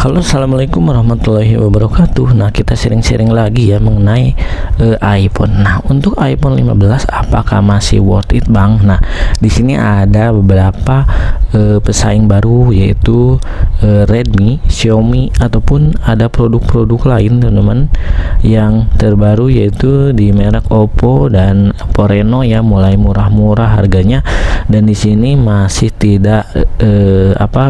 Halo, assalamualaikum warahmatullahi wabarakatuh. Nah, kita sharing-sharing lagi ya mengenai iPhone. Nah, untuk iPhone 15 apakah masih worth it, Bang? Nah, di sini ada beberapa pesaing baru, yaitu Redmi, Xiaomi, ataupun ada produk-produk lain, teman-teman, yang terbaru yaitu di merek Oppo dan Oppo Reno ya, mulai murah-murah harganya, dan di sini masih tidak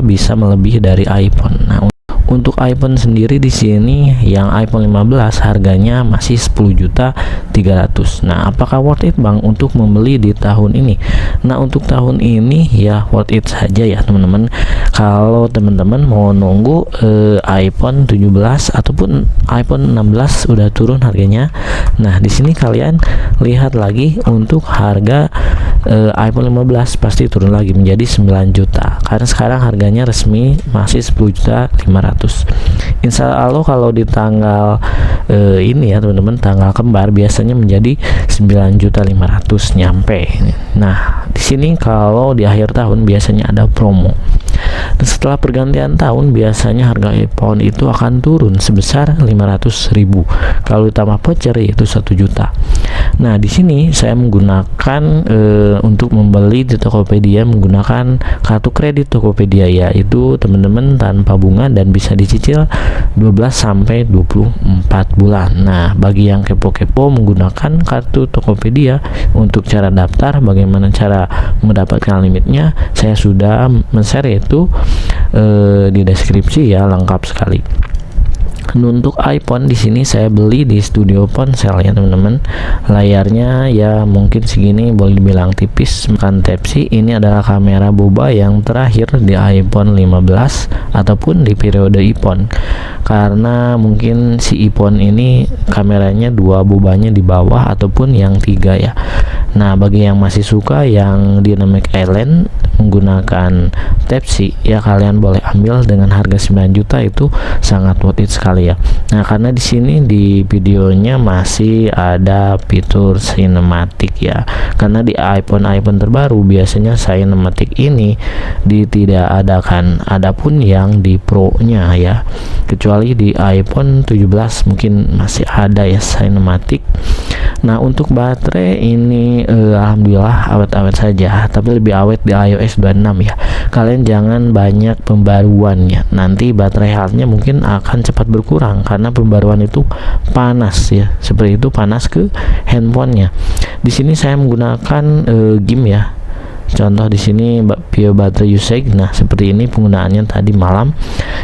bisa melebihi dari iPhone. Nah, untuk iPhone sendiri di sini yang iPhone 15 harganya masih 10.300.000. Nah, apakah worth it, Bang, untuk membeli di tahun ini? Nah, untuk tahun ini ya worth it saja ya, teman-teman. Kalau teman-teman mau nunggu iPhone 17 ataupun iPhone 16 udah turun harganya. Nah, di sini kalian lihat lagi untuk harga iPhone 15 pasti turun lagi menjadi 9 juta, karena sekarang harganya resmi masih 10.500.000. Insya Allah kalau di tanggal ini ya, teman-teman, tanggal kembar biasanya menjadi 9.500.000 nyampe. Nah, di sini kalau di akhir tahun biasanya ada promo. Dan setelah pergantian tahun biasanya harga iPhone itu akan turun sebesar 500.000. Kalau ditambah voucher yaitu 1 juta. Nah, di sini saya menggunakan untuk membeli di Tokopedia menggunakan kartu kredit Tokopedia, yaitu teman-teman tanpa bunga dan bisa dicicil 12 sampai 24 bulan. Nah, bagi yang kepo-kepo menggunakan kartu Tokopedia untuk cara daftar, bagaimana cara mendapatkan limitnya, saya sudah men-share itu di deskripsi ya, lengkap sekali. Untuk iPhone di sini saya beli di Studio Ponsel ya, teman-teman. Layarnya ya mungkin segini, boleh dibilang tipis, bukan Type-C. Ini adalah kamera boba yang terakhir di iPhone 15 ataupun di periode iPhone, karena mungkin si iPhone ini kameranya dua bobanya di bawah ataupun yang tiga ya. Nah, bagi yang masih suka yang Dynamic Island menggunakan Type-C ya, kalian boleh ambil dengan harga 9 juta, itu sangat worth it sekali ya. Nah, karena di sini di videonya masih ada fitur sinematik ya, karena di iPhone terbaru biasanya sinematik ini tidak adakan, adapun yang di Pro nya ya, kecuali di iPhone 17 mungkin masih ada ya sinematik. Nah, untuk baterai ini alhamdulillah awet-awet saja, tapi lebih awet di iOS 26 ya. Kalian jangan banyak pembaruan ya, nanti baterai health-nya mungkin akan cepat berkurang karena pembaruan itu panas ya, seperti itu, panas ke handphonenya. Di sini saya menggunakan game ya. Contoh di sini via battery usage. Nah, seperti ini penggunaannya tadi malam.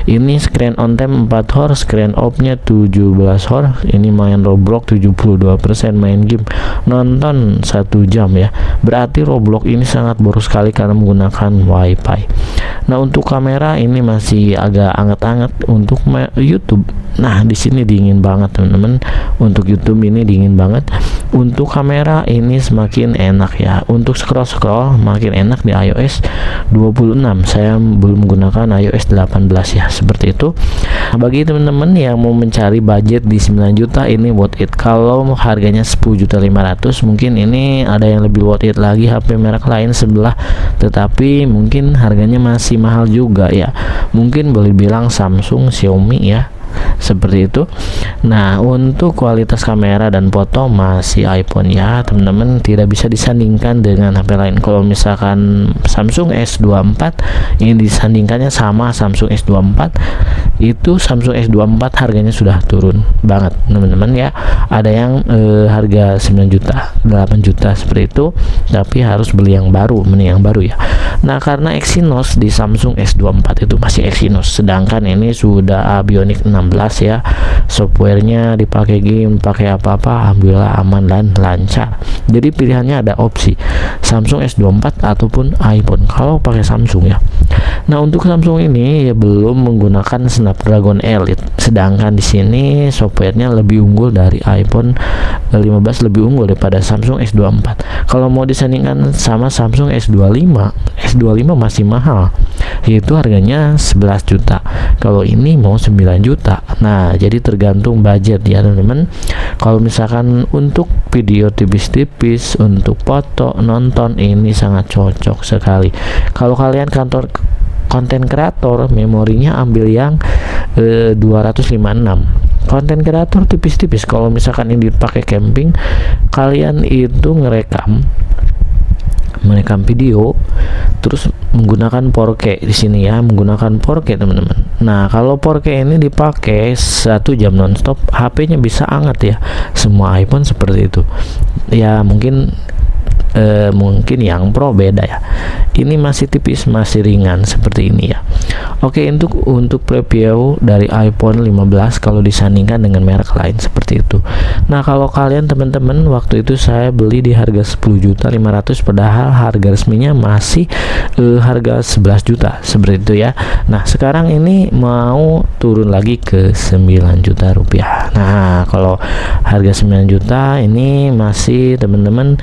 Ini screen on time 4 hours, screen off-nya 17 hours. Ini main Roblox 72%, main game nonton 1 jam ya. Berarti Roblox ini sangat boros sekali karena menggunakan WiFi. Nah, untuk kamera ini masih agak anget-anget untuk YouTube. Nah, di sini dingin banget, teman-teman. Untuk YouTube ini dingin banget. Untuk kamera ini semakin enak ya. Untuk scroll makin enak di iOS 26. Saya belum menggunakan iOS 18 ya. Seperti itu. Nah, bagi teman-teman yang mau mencari budget di 9 juta ini worth it. Kalau harganya 10.500.000 mungkin ini ada yang lebih worth it lagi, HP merek lain sebelah, tetapi mungkin harganya masih mahal juga ya. Mungkin boleh bilang Samsung, Xiaomi ya, seperti itu. Nah, untuk kualitas kamera dan foto masih iPhone ya, teman-teman, tidak bisa disandingkan dengan HP lain. Kalau misalkan Samsung S24 ini disandingkannya sama Samsung S24, itu Samsung S24 harganya sudah turun banget, teman-teman ya. Ada yang harga 9 juta, 8 juta seperti itu, tapi harus beli yang baru, mending yang baru ya. Nah, karena Exynos di Samsung S24 itu masih Exynos, sedangkan ini sudah Bionic 16 ya. Softwarenya dipakai game, pakai apa-apa, alhamdulillah aman dan lancar. Jadi pilihannya ada opsi Samsung S24 ataupun iPhone kalau pakai Samsung ya. Nah, untuk Samsung ini ya belum menggunakan Snapdragon Elite, sedangkan di sini softwarenya lebih unggul dari iPhone 15, lebih unggul daripada Samsung S24. Kalau mau disandingkan sama Samsung S25 masih mahal, yaitu harganya 11 juta. Kalau ini mau 9 juta. Nah, jadi tergantung budget ya, teman-teman. Kalau misalkan untuk video tipis-tipis, untuk foto, nonton, ini sangat cocok sekali. Kalau kalian konten kreator, memorinya ambil yang 256. Konten kreator tipis-tipis. Kalau misalkan ini dipakai camping, kalian itu merekam video terus menggunakan 4K di sini ya, menggunakan 4K teman-teman. Nah, kalau 4K ini dipakai 1 jam nonstop, HP-nya bisa hangat ya. Semua iPhone seperti itu. Ya, mungkin yang Pro beda ya. Ini masih tipis, masih ringan seperti ini ya. Oke, untuk preview dari iPhone 15 kalau disandingkan dengan merek lain seperti itu. Nah, kalau kalian teman-teman, waktu itu saya beli di harga 10.500.000, padahal harga resminya masih harga 11 juta seperti itu ya. Nah, sekarang ini mau turun lagi ke 9 juta rupiah. Nah, kalau harga 9 juta ini masih teman-teman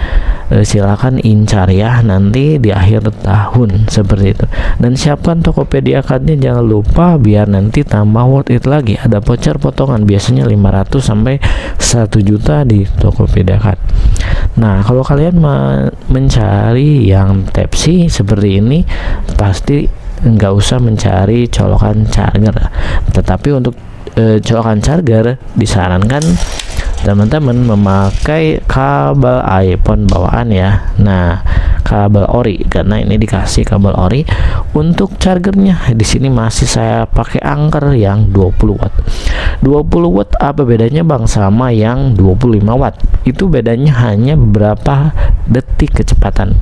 silakan incar ya, nanti di akhir tahun seperti itu. Dan siapkan Tokopedia cardnya, jangan lupa, biar nanti tambah worth it lagi. Ada voucher potongan biasanya 500 sampai 1 juta di Tokopedia card. Nah, kalau kalian mencari yang Type-C seperti ini, pasti nggak usah mencari colokan charger. Tetapi untuk colokan charger disarankan teman-teman memakai kabel iPhone bawaan ya. Nah, kabel ori, karena ini dikasih kabel ori untuk chargernya. Di sini masih saya pakai Anker yang 20 watt. 20 watt apa bedanya Bang sama yang 25 watt? Itu bedanya hanya beberapa detik kecepatan.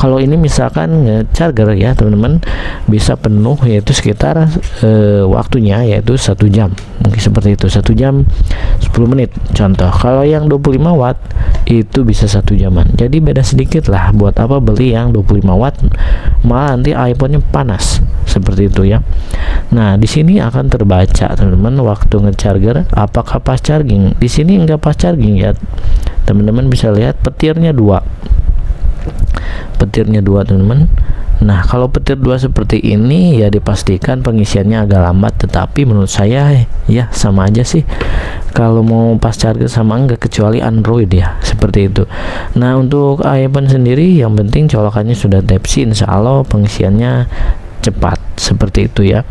Kalau ini misalkan charger ya teman-teman, bisa penuh yaitu sekitar waktunya yaitu 1 jam. Mungkin seperti itu, 1 jam 10 menit contoh. Kalau yang 25 watt itu bisa 1 jaman. Jadi beda sedikit lah. Buat apa beli yang 25 watt, malah nanti iPhone-nya panas seperti itu ya. Nah, di sini akan terbaca teman-teman waktu ngecharger apakah pas charging. Di sini enggak pas charging ya. Teman-teman bisa lihat petirnya 2 teman-teman. Nah, kalau petir 2 seperti ini ya dipastikan pengisiannya agak lambat, tetapi menurut saya ya sama aja sih kalau mau pas charger sama enggak, kecuali Android ya, seperti itu. Nah, untuk iPhone sendiri yang penting colokannya sudah Type-C, insya Allah pengisiannya cepat seperti itu ya.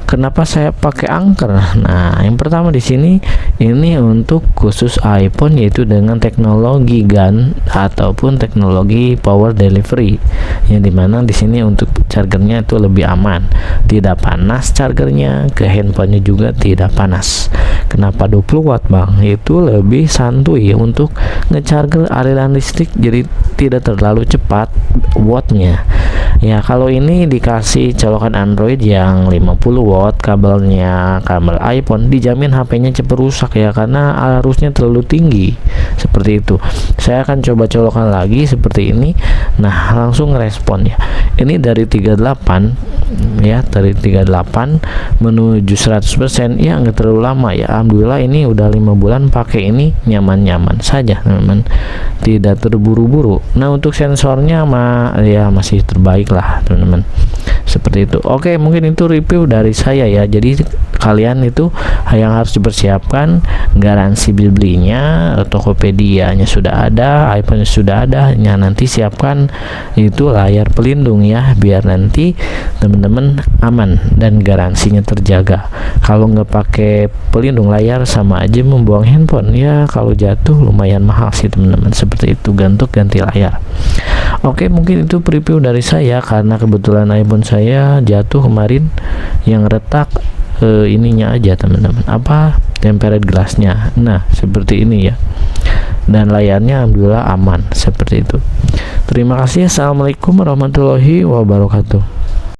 Kenapa saya pakai Anker? Nah, yang pertama di sini ini untuk khusus iPhone, yaitu dengan teknologi GaN ataupun teknologi power delivery, yang dimana di sini untuk chargernya itu lebih aman, tidak panas chargernya, ke handphonenya juga tidak panas. Kenapa 20 watt Bang? Itu lebih santuy untuk ngecharger aliran listrik, jadi tidak terlalu cepat wattnya. Ya, kalau ini dikasih colokan Android yang 50 watt, kabel iPhone, dijamin HP-nya cepat rusak ya, karena arusnya terlalu tinggi. Seperti itu. Saya akan coba colokan lagi seperti ini. Nah, langsung respon ya. Ini dari 38 ya, dari 38 menuju 100% ya, nggak terlalu lama ya. Alhamdulillah ini udah 5 bulan pakai ini, nyaman-nyaman saja teman-teman, tidak terburu-buru. Nah, untuk sensornya ya masih terbaik lah teman-teman, seperti itu. Oke, mungkin itu review dari saya ya. Jadi kalian itu yang harus dipersiapkan, garansi belinya, Tokopedia-nya sudah ada, iPhone sudah ada, ya nanti siapkan itu layar pelindung ya, biar nanti teman-teman aman dan garansinya terjaga. Kalau nggak pakai pelindung layar sama aja membuang handphone ya, kalau jatuh lumayan mahal sih teman-teman, seperti itu, ganti layar. Oke, mungkin itu preview dari saya, karena kebetulan iPhone saya jatuh kemarin, yang retak ininya aja teman-teman, tempered glassnya. Nah, seperti ini ya, dan layarnya alhamdulillah aman seperti itu. Terima kasih. Assalamualaikum warahmatullahi wabarakatuh.